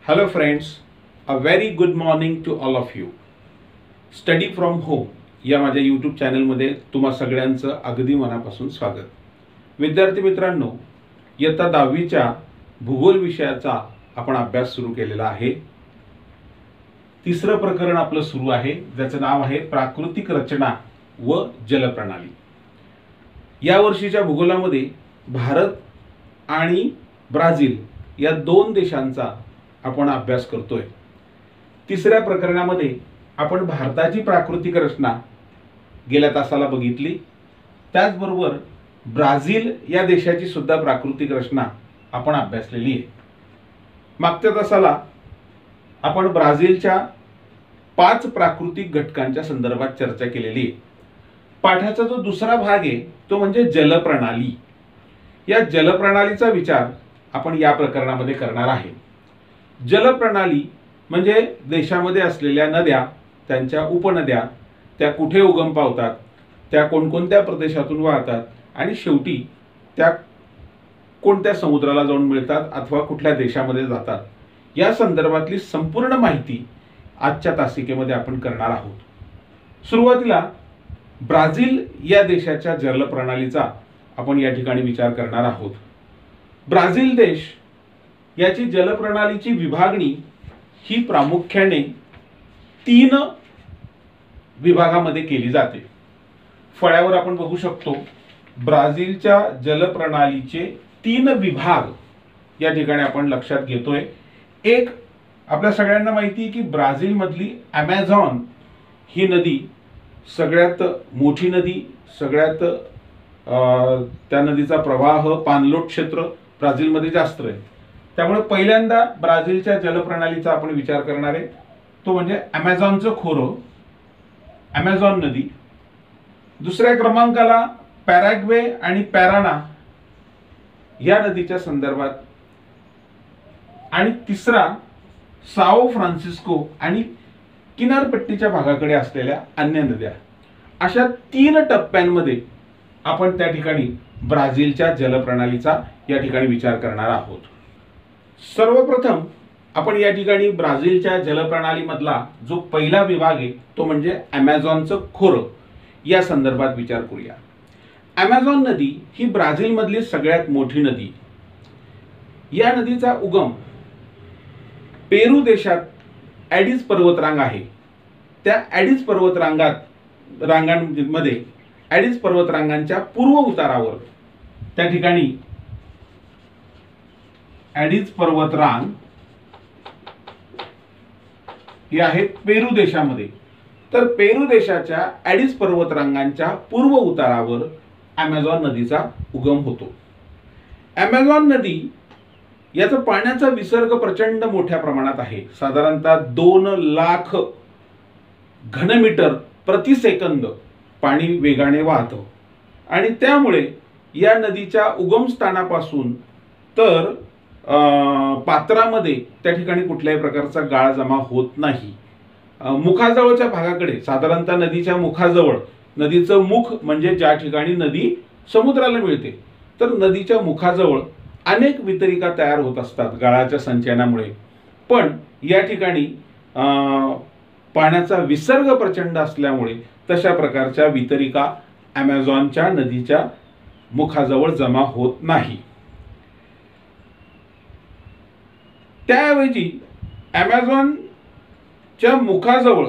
Hello friends, a very good morning to all of you. Study from home या माझ्या YouTube चॅनलमध्ये तुम्हा सगळ्यांचं अगदी मनापासून स्वागत. विद्यार्थी मित्रांनो, इयत्ता 10वीच्या भूगोल विषयाचा आपण अभ्यास सुरू केलेला आहे. तिसरं प्रकरण आपलं सुरू आहे, ज्याचं नाव आहे प्राकृतिक रचना व जलप्रणाली. या वर्षीच्या भूगोलामध्ये भारत आणि ब्राझील या दोन देशांचा आपण अभ्यास करतोय. तिसऱ्या प्रकरणामध्ये आपण भारताची प्राकृतिक रचना गेल्या तासाला बघितली. त्याचबरोबर ब्राझील या देशाची सुद्धा प्राकृतिक रचना आपण अभ्यासलेली आहे. मागच्या तासाला आपण ब्राझीलच्या 5 प्राकृतिक घटकांच्या संदर्भात चर्चा केलेली आहे. पाठाचा जो दुसरा भाग आहे तो म्हणजे जलप्रणाली. या जलप्रणालीचा विचार आपण या प्रकरणामध्ये करणार आहे. जलप्रणाली म्हणजे देशामध्ये असलेल्या नद्या, त्यांच्या उपनद्या, त्या कुठे उगम पावतात, त्या कोणकोणत्या प्रदेशातून वाहतात आणि शेवटी त्या कोणत्या समुद्राला जाऊन मिळतात अथवा कुठल्या देशामध्ये जातात, या संदर्भातली संपूर्ण माहिती आजच्या तासिकेमध्ये आपण करणार आहोत. सुरुवातीला ब्राझील या देशाच्या जलप्रणालीचा आपण या ठिकाणी विचार करणार आहोत. ब्राझील देश याची जलप्रणालीची विभागणी ही प्रामुख्याने 3 विभागामध्ये केली जाते. फळ्यावर आपण बघू शकतो ब्राझीलच्या जलप्रणालीचे 3 विभाग या ठिकाणी आपण लक्षात घेतोय. एक, आपल्या सगळ्यांना माहिती आहे की ब्राझील मधली ॲमेझॉन ही नदी सगळ्यात मोठी नदी, सगळ्यात त्या नदीचा प्रवाह, पाणलोट क्षेत्र ब्राझीलमध्ये जास्त आहे. त्यामुळे पहिल्यांदा ब्राझीलच्या जलप्रणालीचा आपण विचार करणार आहे, तो म्हणजे ॲमेझॉनचं खोरं, ॲमेझॉन नदी. दुसऱ्या क्रमांकाला पॅराग्वे आणि पॅराना या नदीच्या संदर्भात, आणि तिसरा साओ फ्रान्सिस्को आणि किनारपट्टीच्या भागाकडे असलेल्या अन्य नद्या. अशा 3 टप्प्यांमध्ये आपण त्या ठिकाणी ब्राझीलच्या जलप्रणालीचा या ठिकाणी विचार करणार आहोत. सर्वप्रथम आपण या ठिकाणी ब्राझीलच्या जलप्रणालीमधला जो पहिला विभाग आहे तो म्हणजे ॲमेझॉनचं खोरं या संदर्भात विचार करूया. ॲमेझॉन नदी ही ब्राझीलमधली सगळ्यात मोठी नदी. या नदीचा उगम पेरू देशात ॲडीज पर्वतरांग आहे. त्या ॲडीज रांगांमध्ये ॲडीज पर्वतरांगांच्या पूर्व उतारावर त्या ठिकाणी ॲडीज पर्वतरांग हे आहेत पेरू देशामध्ये. तर पेरू देशाच्या ॲडीज पर्वतरांगांच्या पूर्व उतारावर ॲमेझॉन नदीचा उगम होतो. ॲमेझॉन नदी याचा पाण्याचा विसर्ग प्रचंड मोठ्या प्रमाणात आहे. साधारणतः 2 लाख घनमीटर प्रति सेकंद पाणी वेगाने वाहतं आणि त्यामुळे या नदीच्या उगमस्थानापासून तर पात्रामध्ये त्या ठिकाणी कुठल्याही प्रकारचा गाळ जमा होत नाही. मुखाजवळच्या भागाकडे, साधारणतः नदीच्या मुखाजवळ, नदीचं मुख म्हणजे ज्या ठिकाणी नदी समुद्राला मिळते, तर नदीच्या मुखाजवळ अनेक वितरिका तयार होत असतात गाळाच्या संचयनामुळे. पण या ठिकाणी पाण्याचा विसर्ग प्रचंड असल्यामुळे तशा प्रकारच्या वितरिका ॲमेझॉनच्या नदीच्या मुखाजवळ जमा होत नाही. त्याऐवजी ॲमेझॉनच्या मुखाजवळ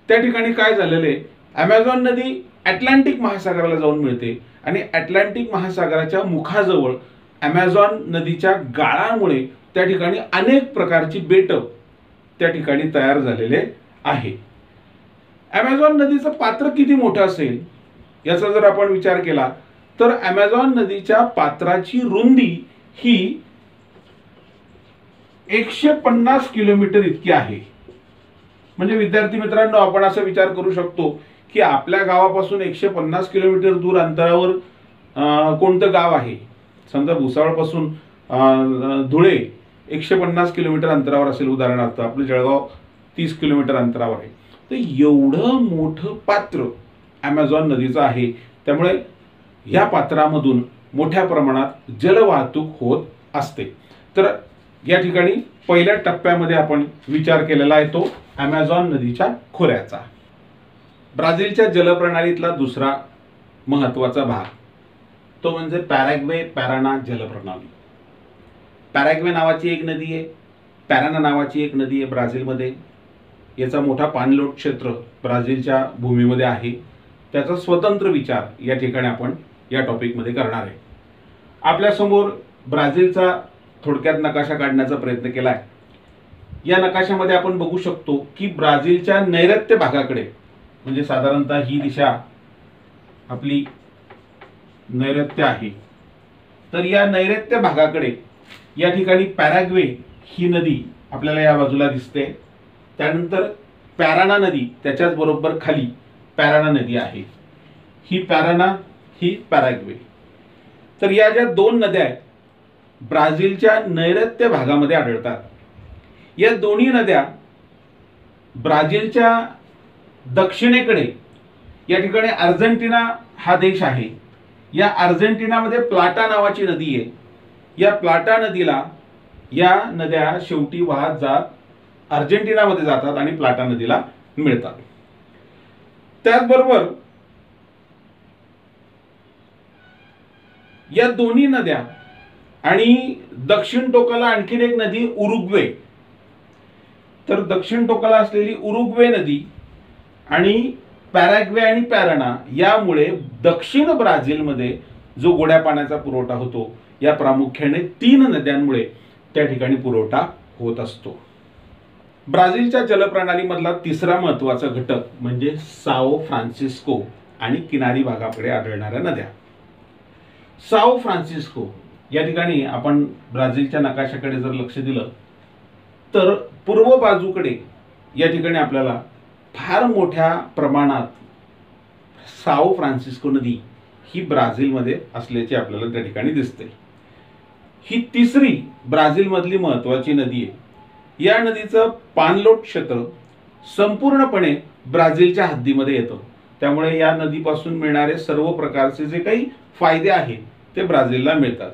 त्या ठिकाणी काय झालेलं आहे, ॲमेझॉन नदी अटलांटिक महासागराला जाऊन मिळते आणि अटलांटिक महासागराच्या मुखाजवळ ॲमेझॉन नदीच्या गाळामुळे त्या ठिकाणी अनेक प्रकारची बेटं त्या ठिकाणी तयार झालेले आहे. ॲमेझॉन नदीचं पात्र किती मोठं असेल याचा जर आपण विचार केला तर ॲमेझॉन नदीच्या पात्राची रुंदी ही 150 किलोमीटर इतकी आहे. म्हणजे विद्यार्थी मित्रांनो, आपण असा विचार करू शकतो की आपल्या गावापासून 150 किलोमीटर दूर अंतरावर कोणतं गाव आहे. समजा भुसावळपासून धुळे 150 किलोमीटर अंतरावर असेल, उदाहरणार्थ आपलं जळगाव 30 किलोमीटर अंतरावर आहे. तर एवढं मोठं पात्र ॲमेझॉन नदीचं आहे. त्यामुळे या पात्रामधून मोठ्या प्रमाणात जलवाहतूक होत असते. तर या ठिकाणी पहिल्या टप्प्यामध्ये आपण विचार केलेला आहे तो ॲमेझॉन नदीच्या खोऱ्याचा. ब्राझीलच्या जलप्रणालीतला दुसरा महत्त्वाचा भाग तो म्हणजे पॅराग्वे पॅराना जलप्रणाली. पॅराग्वे नावाची एक नदी आहे, पॅराना नावाची एक नदी आहे ब्राझीलमध्ये. याचा मोठा पाणलोट क्षेत्र ब्राझीलच्या भूमीमध्ये आहे. त्याचा स्वतंत्र विचार या ठिकाणी आपण या टॉपिकमध्ये करणार आहे. आपल्यासमोर ब्राझीलचा थोडक्यात नकाशा काढण्याचा प्रयत्न केला आहे. या नकाशामध्ये आपण बघू शकतो की ब्राझीलच्या नैऋत्य भागाकडे म्हणजे साधारणतः ही दिशा आपली नैऋत्य आहे. तर या नैऋत्य भागाकडे या ठिकाणी पॅराग्वे ही नदी आपल्याला या बाजूला दिसते. त्यानंतर पॅराना नदी त्याच्याच बरोबर खाली पॅराना नदी आहे. ही पॅराना, ही पॅराग्वे. तर या ज्या दोन नद्या आहेत ब्राझीलच्या नैऋत्य भागामध्ये आढळतात. या दोन्ही नद्या ब्राझीलच्या दक्षिणेकडे या ठिकाणी अर्जेंटिना हा देश आहे. या अर्जेंटिनामध्ये प्लाटा नावाची नदी आहे. या प्लाटा नदीला या नद्या शेवटी वाहत जात अर्जेंटिनामध्ये जातात आणि प्लाटा नदीला मिळतात. त्याचबरोबर या दोन्ही नद्या आणि दक्षिण टोकाला आणखीन एक नदी उरुग्वे. तर दक्षिण टोकाला असलेली उरुग्वे नदी आणि पॅराग्वे आणि पॅराना यामुळे दक्षिण ब्राझीलमध्ये जो गोड्या पाण्याचा पुरवठा होतो या प्रामुख्याने तीन नद्यांमुळे त्या ठिकाणी पुरवठा होत असतो. ब्राझीलच्या जलप्रणालीमधला तिसरा महत्त्वाचा घटक म्हणजे साओ फ्रान्सिस्को आणि किनारी भागाकडे आढळणाऱ्या नद्या. साओ फ्रान्सिस्को या ठिकाणी आपण ब्राझीलच्या नकाशाकडे जर लक्ष दिलं तर पूर्व बाजूकडे या ठिकाणी आपल्याला फार मोठ्या प्रमाणात साओ फ्रान्सिस्को नदी ही ब्राझीलमध्ये असल्याचे आपल्याला त्या ठिकाणी दिसते. ही तिसरी ब्राझीलमधली महत्त्वाची नदी आहे. या नदीचं पाणलोट क्षेत्र संपूर्णपणे ब्राझीलच्या हद्दीमध्ये येतं. त्यामुळे या नदीपासून मिळणारे सर्व प्रकारचे जे काही फायदे आहेत ते ब्राझीलला मिळतात.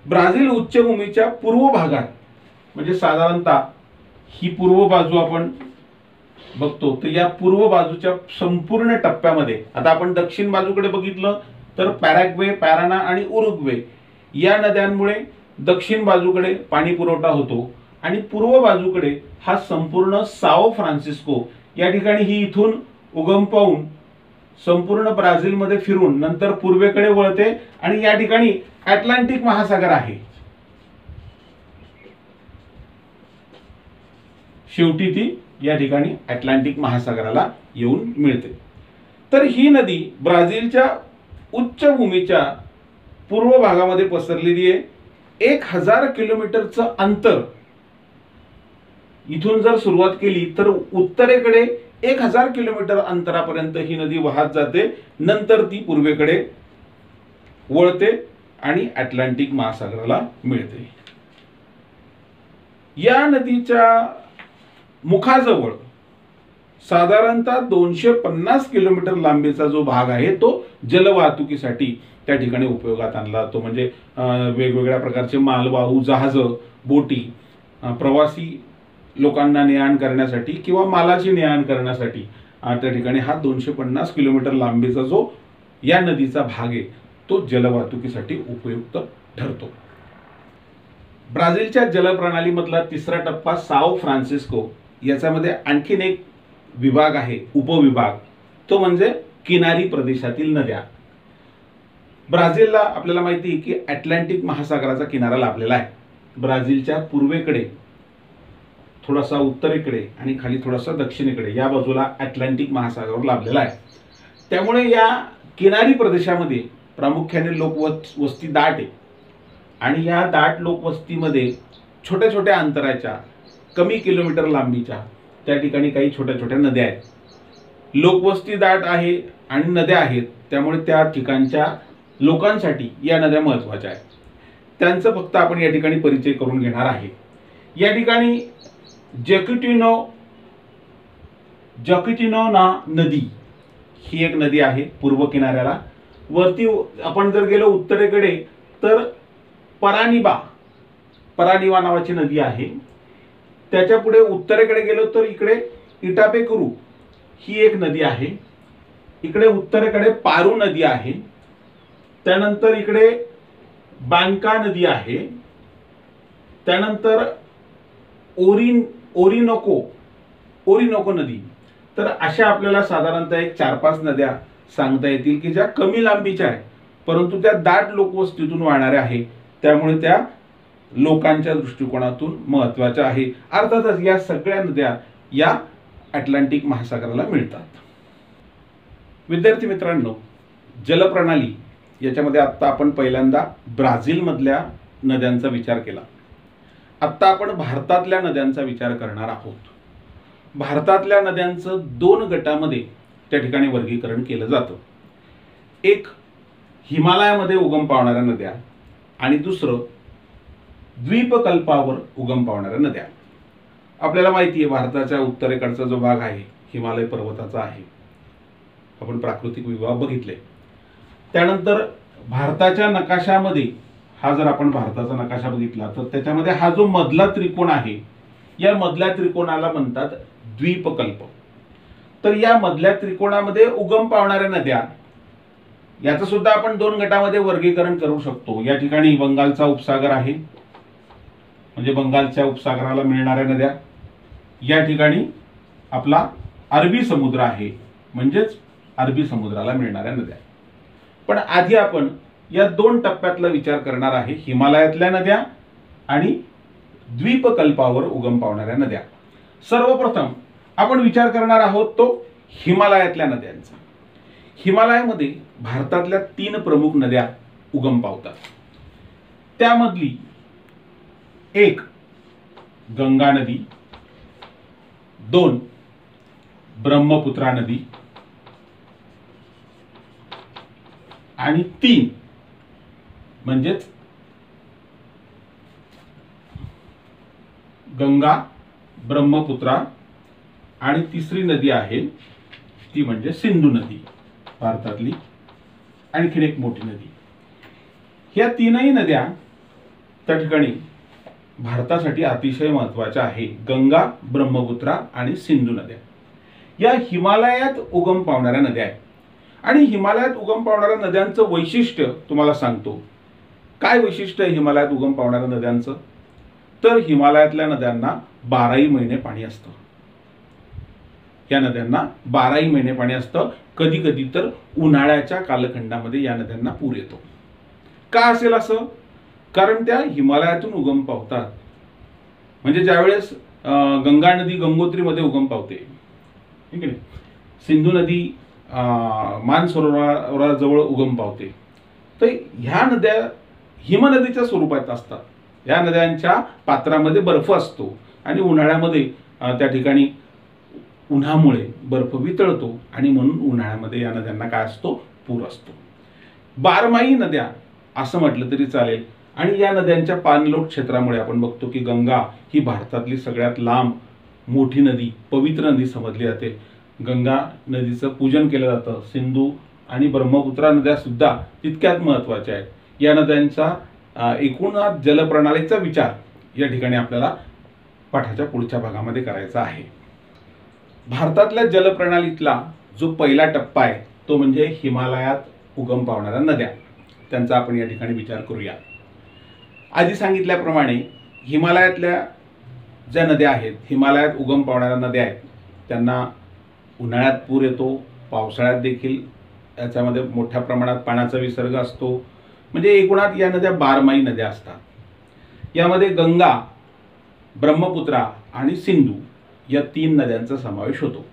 ब्राझील उच्चभूमीच्या पूर्व भागात म्हणजे साधारणतः ही पूर्व बाजू आपण बघतो तर या पूर्व बाजूच्या संपूर्ण टप्प्यामध्ये आता आपण दक्षिण बाजूकडे बघितलं तर पॅराग्वे, पॅराना आणि उरुग्वे या नद्यांमुळे दक्षिण बाजूकडे पाणी पुरवठा होतो आणि पूर्व बाजूकडे हा संपूर्ण साओ फ्रान्सिस्को या ठिकाणी ही इथून उगम पावून संपूर्ण ब्राझीलमध्ये फिरून नंतर पूर्वेकडे वळते आणि या ठिकाणी अटलांटिक महासागर आहे. शेवटी ती या ठिकाणी अटलांटिक महासागराला येऊन मिळते. तर ही नदी ब्राझीलच्या उच्चभूमीच्या पूर्व भागामध्ये पसरलेली आहे. 1000 किलोमीटरचं अंतर इथून जर सुरुवात केली तर उत्तरेकडे 1000 किलोमीटर अंतरापर्यंत ही नदी वाहत जाते. नंतर ती पूर्वेकडे वळते आणि अटलांटिक महासागराला मिळते. या नदीच्या मुखाजवळ साधारणतः 250 किलोमीटर लांबीचा जो भाग आहे तो जलवाहतुकीसाठी त्या ठिकाणी उपयोगात आणला जातो. म्हणजे वेगवेगळ्या प्रकारचे मालवाहू जहाज, बोटी प्रवासी लोकांना ने-आण करण्यासाठी किंवा मालाची ने-आण करण्यासाठी त्या ठिकाणी हा 250 किलोमीटर लांबीचा जो या नदीचा भाग आहे तो जलवाहतुकीसाठी उपयुक्त ठरतो. ब्राझीलच्या जलप्रणालीमधला तिसरा टप्पा साओ फ्रान्सिस्को याच्यामध्ये आणखीन एक विभाग आहे, उपविभाग, तो म्हणजे किनारी प्रदेशातील नद्या. ब्राझीलला आपल्याला माहिती आहे की अटलांटिक महासागराचा किनारा लाभलेला आहे. ब्राझीलच्या पूर्वेकडे थोडासा उत्तरेकडे आणि खाली थोडासा दक्षिणेकडे या बाजूला अटलांटिक महासागर लाभलेला आहे. त्यामुळे या किनारी प्रदेशामध्ये प्रामुख्याने लोकवस्ती दाट आहे आणि या दाट लोकवस्तीमध्ये छोट्या छोट्या अंतराच्या कमी किलोमीटर लांबीच्या त्या ठिकाणी काही छोट्या छोट्या नद्या आहेत. लोकवस्ती दाट आहे आणि नद्या आहेत त्यामुळे त्या ठिकाणच्या लोकांसाठी या नद्या महत्त्वाच्या आहेत. त्यांचा फक्त आपण या ठिकाणी परिचय करून घेणार आहे. या ठिकाणी जकिटिनो नदी ही एक नदी आहे पूर्व किनाऱ्याला. वरती आपण जर गेलो उत्तरेकडे तर परानिबा परानिवा नावाची नदी आहे. त्याच्या पुढे उत्तरेकडे गेलो तर इकडे इटापेकुरू ही एक नदी आहे. इकडे उत्तरेकडे पारू नदी आहे. त्यानंतर इकडे बांका नदी आहे. त्यानंतर ओरिनोको नदी. तर अशा आपल्याला साधारणतः एक 4-5 नद्या सांगता येतील की ज्या कमी लांबीच्या आहेत, परंतु त्या दाट लोकवस्तीतून वाहणाऱ्या आहेत. त्यामुळे त्या लोकांच्या दृष्टिकोनातून महत्त्वाच्या आहे. अर्थातच या सगळ्या नद्या या अटलांटिक महासागराला मिळतात. विद्यार्थी मित्रांनो, जलप्रणाली याच्यामध्ये आत्ता आपण पहिल्यांदा ब्राझील मधल्या नद्यांचा विचार केला. आत्ता आपण भारतातल्या नद्यांचा विचार करणार आहोत. भारतातल्या नद्यांचं 2 गटामध्ये त्या ठिकाणी वर्गीकरण केलं जातं. एक हिमालयामध्ये उगम पावणाऱ्या नद्या आणि दुसरं द्वीपकल्पावर उगम पावणाऱ्या नद्या. आपल्याला माहिती आहे भारताच्या उत्तरेकडचा जो भाग आहे हिमालय पर्वताचा आहे. आपण प्राकृतिक विभाग बघितले. त्यानंतर भारताच्या नकाशामध्ये हा जर आपण भारताचा नकाशा बघितला तर त्याच्यामध्ये हा जो मधला त्रिकोण आहे या मधल्या त्रिकोणाला म्हणतात द्वीपकल्प. तर या मधल्या त्रिकोणामध्ये उगम पावणाऱ्या नद्या याचं सुद्धा आपण 2 गटामध्ये वर्गीकरण करू शकतो. या ठिकाणी बंगालचा उपसागर आहे म्हणजे बंगालच्या उपसागराला मिळणाऱ्या नद्या. या ठिकाणी आपला अरबी समुद्र आहे म्हणजेच अरबी समुद्राला मिळणाऱ्या नद्या. पण आधी आपण या 2 टप्प्यातला विचार करणार आहे, हिमालयातल्या नद्या आणि द्वीपकल्पावर उगम पावणाऱ्या नद्या. सर्वप्रथम आपण विचार करणार आहोत तो हिमालयातल्या नद्यांचा. हिमालयामध्ये भारतातल्या 3 प्रमुख नद्या उगम पावतात. त्यामधली एक गंगा नदी, 2 ब्रह्मपुत्रा नदी आणि 3 म्हणजेच गंगा, ब्रह्मपुत्रा आणि तिसरी नदी आहे ती म्हणजे सिंधू नदी, भारतातली आणखीन एक मोठी नदी. ह्या 3ही नद्या त्या ठिकाणी भारतासाठी अतिशय महत्त्वाच्या आहे. गंगा, ब्रह्मपुत्रा आणि सिंधू नद्या या हिमालयात उगम पावणाऱ्या नद्या आहेत. आणि हिमालयात उगम पावणाऱ्या नद्यांचं वैशिष्ट्य तुम्हाला सांगतो. काय वैशिष्ट्य आहे हिमालयात उगम पावणाऱ्या नद्यांचं? तर हिमालयातल्या नद्यांना 12ही महिने पाणी असतं. या नद्यांना 12ही महिने पाणी असतं. कधी कधी तर उन्हाळ्याच्या कालखंडामध्ये या नद्यांना पूर येतो. का असेल असं? कारण त्या हिमालयातून उगम पावतात. म्हणजे ज्यावेळेस गंगा नदी गंगोत्रीमध्ये उगम पावते, ठीक आहे, सिंधू नदी मानसरोवराजवळ उगम पावते, तर ह्या नद्या हिमनदीच्या स्वरूपात असतात. या नद्यांच्या पात्रामध्ये बर्फ असतो आणि उन्हाळ्यामध्ये त्या ठिकाणी उन्हामुळे बर्फ वितळतो आणि म्हणून उन्हाळ्यामध्ये या नद्यांना काय असतो? पूर असतो. 12माही नद्या असं म्हटलं तरी चालेल. आणि या नद्यांच्या पाणलोट क्षेत्रामुळे आपण बघतो की गंगा ही भारतातली सगळ्यात लांब मोठी नदी, पवित्र नदी समजली जाते. गंगा नदीचं पूजन केलं जातं. सिंधू आणि ब्रह्मपुत्रा नद्या सुद्धा तितक्याच महत्त्वाच्या आहेत. या नद्यांचा एकूण जलप्रणालीचा विचार या ठिकाणी आपल्याला पाठाच्या पुढच्या भागामध्ये करायचा आहे. भारतातल्या जलप्रणालीतला जो पहिला टप्पा आहे तो म्हणजे हिमालयात उगम पावणाऱ्या नद्या. त्यांचा आपण या ठिकाणी विचार करूया. आधी सांगितल्याप्रमाणे हिमालयातल्या ज्या नद्या आहेत, हिमालयात उगम पावणाऱ्या नद्या आहेत, त्यांना उन्हाळ्यात पूर येतो, पावसाळ्यात देखील याच्यामध्ये मोठ्या प्रमाणात पाण्याचा विसर्ग असतो. म्हणजे एकूणात या नद्या 12माही नद्या असतात. यामध्ये गंगा, ब्रह्मपुत्रा आणि सिंधू या 3 नद्यांचा समावेश होतो.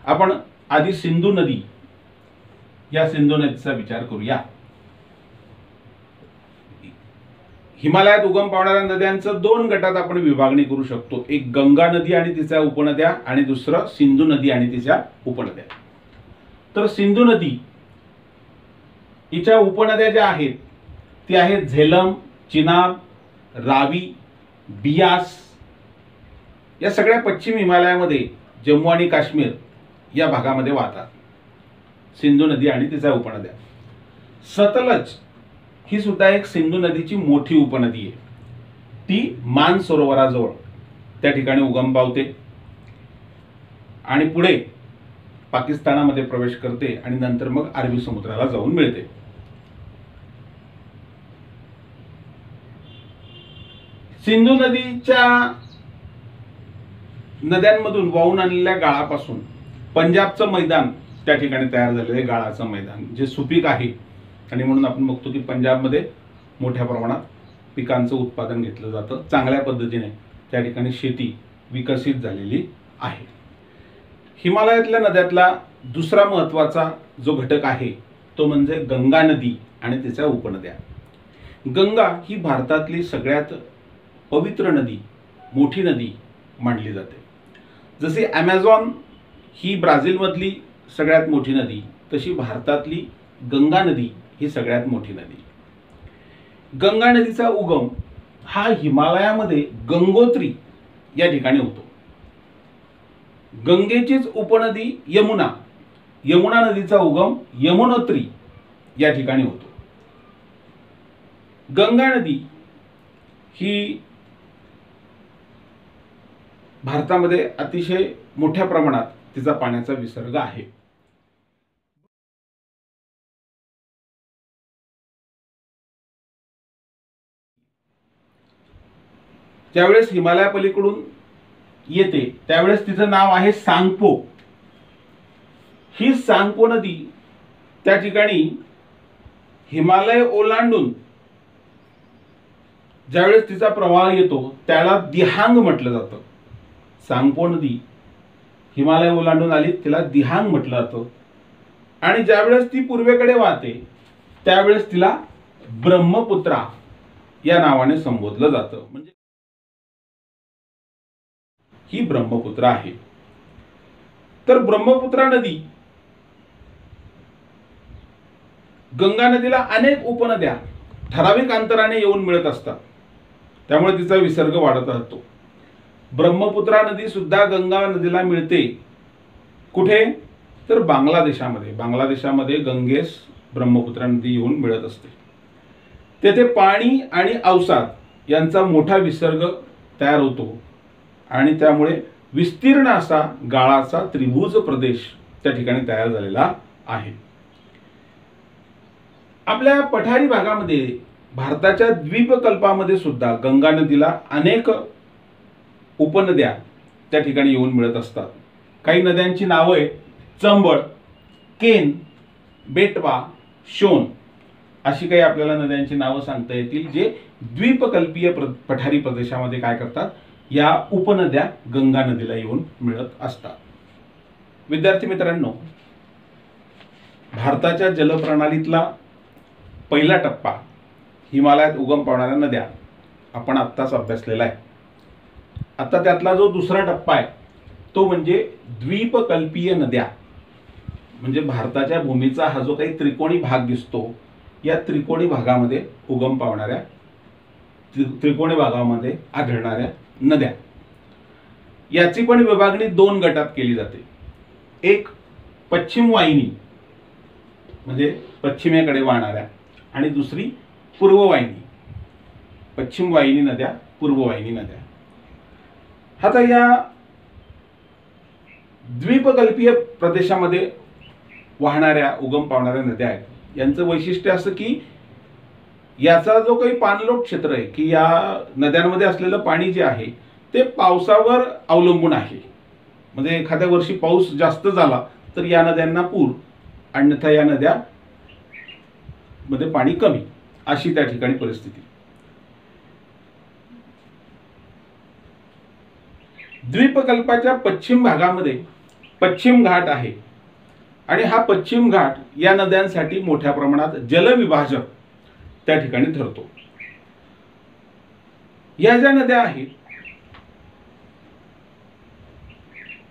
आपण आधी सिंधू नदी या सिंधू नदीचा विचार करूया. हिमालयात उगम पावणाऱ्या नद्यांचं 2 गटात आपण विभागणी करू शकतो. एक गंगा नदी आणि तिच्या उपनद्या आणि दुसरं सिंधू नदी आणि तिच्या उपनद्या. तर सिंधू नदी हिच्या उपनद्या ज्या आहेत ती आहेत झेलम, चिनाब, रावी, बियास. या सगळ्या पश्चिम हिमालयामध्ये जम्मू आणि काश्मीर या भागामध्ये वाहतात सिंधू नदी आणि तिच्या उपनद्या. सतलज ही सुद्धा एक सिंधू नदीची मोठी उपनदी आहे. ती मानसरोवराजवळ त्या ठिकाणी उगम पावते आणि पुढे पाकिस्तानामध्ये प्रवेश करते आणि नंतर मग अरबी समुद्राला जाऊन मिळते. सिंधू नदीच्या नद्यांमधून वाहून आणलेल्या गाळापासून पंजाबचं मैदान त्या ठिकाणी तयार झालेलं आहे. गाळाचं मैदान जे सुपीक आहे आणि म्हणून आपण बघतो की पंजाबमध्ये मोठ्या प्रमाणात पिकांचं उत्पादन घेतलं जातं. चांगल्या पद्धतीने त्या ठिकाणी शेती विकसित झालेली आहे. हिमालयातल्या नद्यातला दुसरा महत्त्वाचा जो घटक आहे तो म्हणजे गंगा नदी आणि तिच्या उपनद्या. गंगा ही भारतातली सगळ्यात पवित्र नदी, मोठी नदी मानली जाते. जशी ॲमेझॉन ही ब्राझीलमधली सगळ्यात मोठी नदी, तशी भारतातली गंगा नदी ही सगळ्यात मोठी नदी. गंगा नदीचा उगम हा हिमालयामध्ये गंगोत्री या ठिकाणी होतो. गंगेचीच उपनदी यमुना, यमुना नदीचा उगम यमुनोत्री या ठिकाणी होतो. गंगा नदी ही भारतामध्ये अतिशय मोठ्या प्रमाणात तिचा पाण्याचा विसर्ग आहे. ज्यावेळेस हिमालयापलीकडून येते त्यावेळेस तिचं नाव आहे सांगपो. ही सांगपो नदी त्या ठिकाणी हिमालय ओलांडून ज्यावेळेस तिचा प्रवाह येतो त्याला दिहांग म्हटलं जातं. सांगपो नदी हिमालय ओलांडून आली तिला दिहांग म्हटलं जातं. आणि ज्यावेळेस ती पूर्वेकडे वाहते त्यावेळेस तिला ब्रह्मपुत्रा या नावाने संबोधलं जातं. म्हणजे ही ब्रह्मपुत्रा आहे. तर ब्रह्मपुत्रा नदी गंगा नदीला अनेक उपनद्या ठराविक अंतराने येऊन मिळत असतात, त्यामुळे तिचा विसर्ग वाढत राहतो. ब्रह्मपुत्रा नदी सुद्धा गंगा नदीला मिळते. कुठे? तर बांगलादेशामध्ये. बांगलादेशामध्ये गंगेस ब्रह्मपुत्रा नदी येऊन मिळत असते. तेथे पाणी आणि अवसाद यांचा मोठा विसर्ग तयार होतो आणि त्यामुळे विस्तीर्ण असा गाळाचा त्रिभुज प्रदेश त्या ठिकाणी तयार झालेला आहे. आपल्या पठारी भागामध्ये भारताच्या द्वीपकल्पामध्ये सुद्धा गंगा नदीला अनेक उपनद्या त्या ठिकाणी येऊन मिळत असतात. काही नद्यांची नावे आहेत चंबळ, केन, बेटवा, शोन अशी काही आपल्याला नद्यांची नावं सांगता येतील जे द्वीपकल्पीय पठारी प्रदेशामध्ये काय करतात, या उपनद्या गंगा नदीला येऊन मिळत असतात. विद्यार्थी मित्रांनो, भारताच्या जलप्रणालीतला पहिला टप्पा हिमालयात उगम पावणाऱ्या नद्या आपण आत्ताच अभ्यासलेला आहे. आता त्यातला जो दुसरा टप्पा आहे तो म्हणजे द्वीपकल्पीय नद्या. म्हणजे भारताच्या भूमीचा हा जो काही त्रिकोणी भाग दिसतो या त्रिकोणी भागामध्ये उगम पावणाऱ्या, त्रिकोणी भागामध्ये आढळणाऱ्या नद्या. याची पण विभागणी दोन गटात केली जाते. एक पश्चिम वाहिनी म्हणजे पश्चिमेकडे वाहणाऱ्या आणि दुसरी पूर्व वाहिनी. पश्चिम वाहिनी नद्या, पूर्व वाहिनी नद्या. आता या द्वीपकल्पीय प्रदेशामध्ये वाहणाऱ्या उगम पावणाऱ्या नद्या आहेत. यांचं वैशिष्ट्य असं की याचा जो काही पाणलोट क्षेत्र आहे की या नद्यांमध्ये असलेलं पाणी जे आहे ते पावसावर अवलंबून आहे. म्हणजे एखाद्या वर्षी पाऊस जास्त झाला तर या नद्यांना पूर, अन्यथा या नद्या मध्ये पाणी कमी, अशी त्या ठिकाणी परिस्थिती. द्वीपकल्पाच्या पश्चिम भागामध्ये पश्चिम घाट आहे आणि हा पश्चिम घाट या नद्यांसाठी मोठ्या प्रमाणात जलविभाजक त्या ठिकाणी ठरतो. या ज्या नद्या आहेत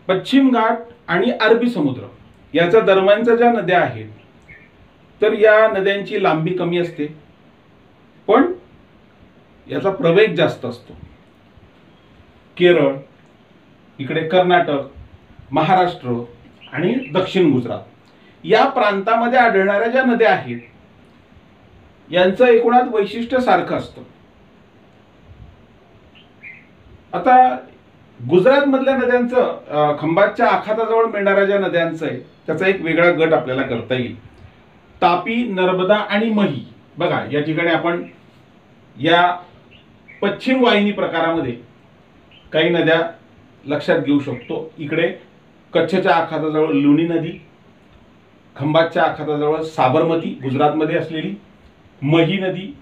पश्चिम घाट आणि अरबी समुद्र याच्या दरम्यानच्या ज्या नद्या आहेत तर या नद्यांची लांबी कमी असते पण याचा प्रवेग जास्त असतो. केरळ, इकडे कर्नाटक, महाराष्ट्र आणि दक्षिण गुजरात या प्रांतामध्ये आढळणाऱ्या ज्या नद्या आहेत यांचं एकूणात वैशिष्ट्य सारखं असतं. आता गुजरातमधल्या नद्यांचं खंभातच्या आखाताजवळ मिळणाऱ्या ज्या नद्यांचं आहे त्याचा एक वेगळा गट आपल्याला करता येईल. तापी, नर्मदा आणि मही. बघा या ठिकाणी आपण या पश्चिम वाहिनी प्रकारामध्ये काही नद्या लक्षात घेऊ शकतो. इकडे कच्छच्या आखाताजवळ लुणी नदी, खंभातच्या आखाताजवळ साबरमती गुजरातमध्ये असलेली, मही नदी,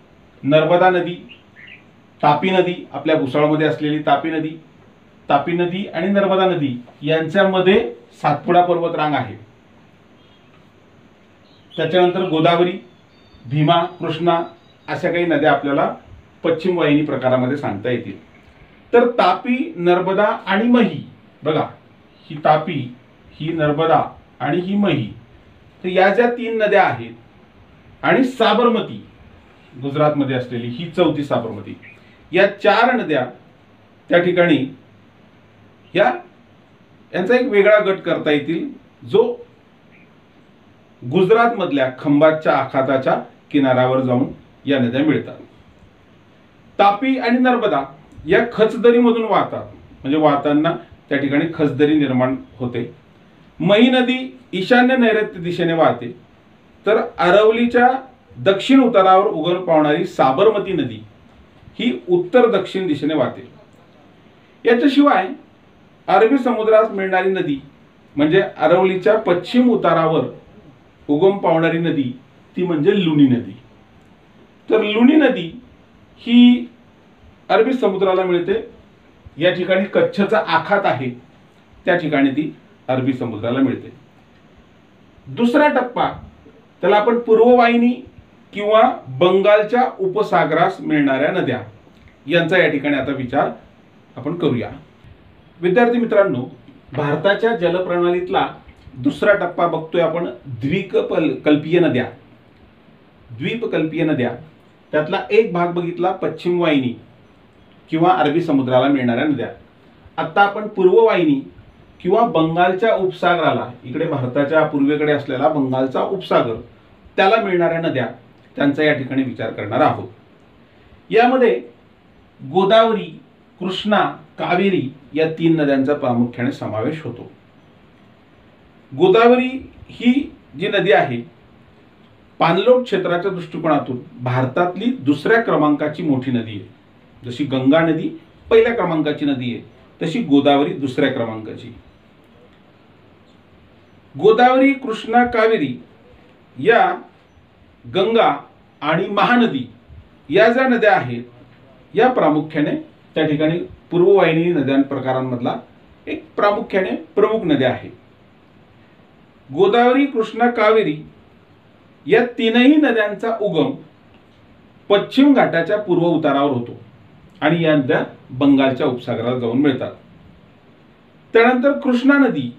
नर्मदा नदी, तापी नदी आपल्या भुसावळमध्ये असलेली तापी नदी आणि नर्मदा नदी यांच्यामध्ये सातपुडा पर्वतरांग आहे. त्याच्यानंतर गोदावरी, भीमा, कृष्णा अशा काही नद्या आपल्याला पश्चिम वाहिनी प्रकारामध्ये सांगता येतील. तर तापी, नर्मदा आणि मही, बघा ही तापी, ही नर्मदा आणि ही मही, तर या ज्या तीन नद्या आहेत आणि साबरमती गुजरातमध्ये असलेली ही चौथी साबरमती, या चार नद्या त्या ठिकाणी यांचा एक वेगळा गट करता येतील जो गुजरातमधल्या खंभातच्या आखाताच्या किनाऱ्यावर जाऊन या नद्या मिळतात. तापी आणि नर्मदा या खचदरीमधून वाहतात, म्हणजे वाहताना त्या ठिकाणी खचदरी निर्माण होते. मही नदी ईशान्य नैऋत्य दिशेने वाहते, तर अरवलीच्या दक्षिण उतारावर उगम पावणारी साबरमती नदी ही उत्तर दक्षिण दिशेने वाहते. याच्याशिवाय अरबी समुद्रात मिळणारी नदी म्हणजे अरवलीच्या पश्चिम उतारावर उगम पावणारी नदी ती म्हणजे लुणी नदी. तर लुणी नदी ही अरबी समुद्राला मिळते. या ठिकाणी कच्छचा आखात आहे त्या ठिकाणी ती अरबी समुद्राला मिळते. दुसरा टप्पा त्याला आपण पूर्ववाहिनी किंवा बंगालच्या उपसागरास मिळणाऱ्या नद्या यांचा या ठिकाणी आता विचार आपण करूया. विद्यार्थी मित्रांनो, भारताच्या जलप्रणालीतला दुसरा टप्पा बघतोय आपण द्वीपकल्पीय नद्या. द्वीपकल्पीय नद्या त्यातला एक भाग बघितला पश्चिम वाहिनी किंवा अरबी समुद्राला मिळणाऱ्या नद्या. आता आपण पूर्ववाहिनी किंवा बंगालच्या उपसागराला, इकडे भारताच्या पूर्वेकडे असलेला बंगालचा उपसागर त्याला मिळणाऱ्या नद्या त्यांचा या ठिकाणी विचार करणार आहोत. यामध्ये गोदावरी, कृष्णा, कावेरी या तीन नद्यांचा प्रामुख्याने समावेश होतो. गोदावरी ही जी नदी आहे पाणलोट क्षेत्राच्या दृष्टिकोनातून भारतातली दुसऱ्या क्रमांकाची मोठी नदी आहे. जशी गंगा नदी पहिल्या क्रमांकाची नदी आहे तशी गोदावरी दुसऱ्या क्रमांकाची. गोदावरी, कृष्णा, कावेरी या गंगा आणि महानदी या ज्या नद्या आहेत या प्रामुख्याने त्या ठिकाणी पूर्ववाहिनी नद्यां प्रकारांमधला एक प्रामुख्याने प्रमुख नद्या आहेत. गोदावरी, कृष्णा, कावेरी या तीनही नद्यांचा उगम पश्चिम घाटाच्या पूर्व उतारावर होतो आणि या नद्या बंगालच्या उपसागराला जाऊन मिळतात. त्यानंतर कृष्णा नदी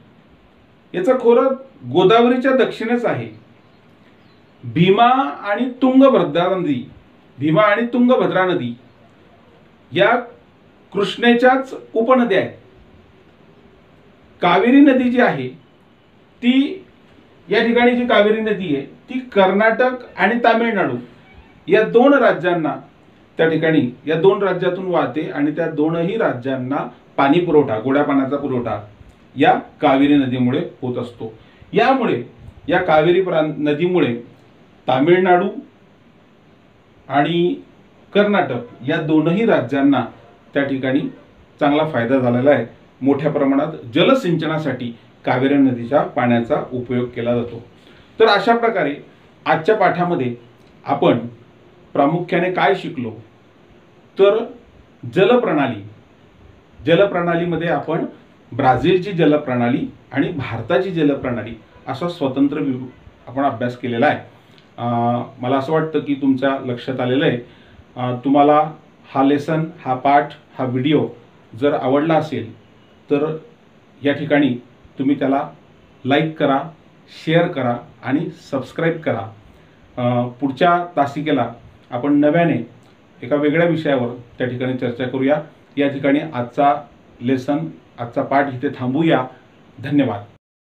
याचं खोरं गोदावरीच्या दक्षिणेस आहे. भीमा आणि तुंगभद्रा नदी या कृष्णेच्याच उपनद्या आहेत. कावेरी नदी जी आहे ती, या ठिकाणी जी कावेरी नदी आहे ती कर्नाटक आणि तामिळनाडू या दोन राज्यांना, त्या ठिकाणी या दोन राज्यातून वाहते आणि त्या दोनही राज्यांना पाणी पुरवठा, गोड्या पाण्याचा पुरवठा या कावेरी नदीमुळे होत असतो. यामुळे या कावेरी नदीमुळे तामिळनाडू आणि कर्नाटक या दोनही राज्यांना त्या ठिकाणी चांगला फायदा झालेला आहे. मोठ्या प्रमाणात जलसिंचनासाठी कावेरी नदीच्या पाण्याचा उपयोग केला जातो. तर अशा प्रकारे आजच्या पाठामध्ये आपण प्रामुख्याने काय शिकलो तर जलप्रणालीमध्ये आपण ब्राझीलची जलप्रणाली आणि भारताची जलप्रणाली असा स्वतंत्र आपण अभ्यास केलेला आहे. मला असं वाटतं की तुमच्या लक्षात आलेलं आहे. तुम्हाला हा लेसन, हा पाठ, हा व्हिडिओ जर आवडला असेल तर या ठिकाणी तुम्ही त्याला लाईक करा, शेअर करा आणि सबस्क्राईब करा. पुढच्या तासिकेला आपण नव्याने एका वेगळ्या विषयावर त्या ठिकाणी चर्चा करूया. या ठिकाणी आजचा लेसन, आजचा पाठ इथे थांबूया. धन्यवाद.